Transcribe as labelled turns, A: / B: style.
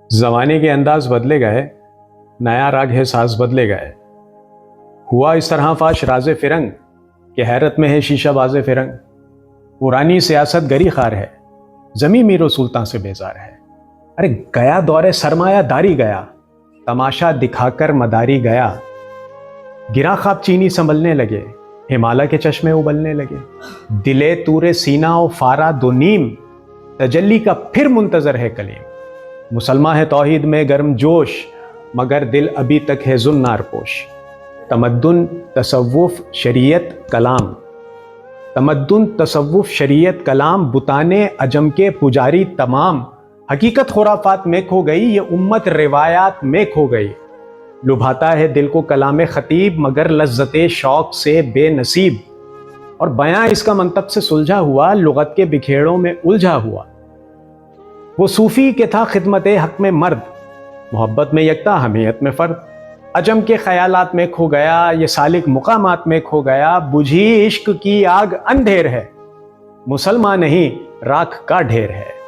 A: زمانے کے انداز بدلے گئے، نیا راگ ہے ساز بدلے گئے. ہوا اس طرح فاش راز فرنگ کہ حیرت میں ہے شیشہ باز فرنگ. پرانی سیاست گری خار ہے، زمیں میر و سلطان سے بیزار ہے. ارے گیا دور سرمایہ داری گیا، تماشا دکھا کر مداری گیا. گرا خواب چینی سنبھلنے لگے، ہمالیہ کے چشمے ابلنے لگے. دلے تورے سینہ و فارا دو نیم، تجلی کا پھر منتظر ہے کلیم. مسلمان ہے توحید میں گرم جوش، مگر دل ابھی تک ہے زنار پوش. تمدن تصوف شریعت کلام، تمدن تصوف شریعت کلام، بتانے عجم کے پجاری تمام. حقیقت خرافات میں کھو گئی، یہ امت روایات میں کھو گئی. لبھاتا ہے دل کو کلام خطیب، مگر لذت شوق سے بے نصیب. اور بیاں اس کا منطق سے سلجھا ہوا، لغت کے بکھیڑوں میں الجھا ہوا. وہ صوفی کہ تھا خدمت حق میں مرد، محبت میں یکتا حمیت میں فرد. عجم کے خیالات میں کھو گیا، یہ سالک مقامات میں کھو گیا. بجھی عشق کی آگ اندھیر ہے، مسلمان نہیں راکھ کا ڈھیر ہے.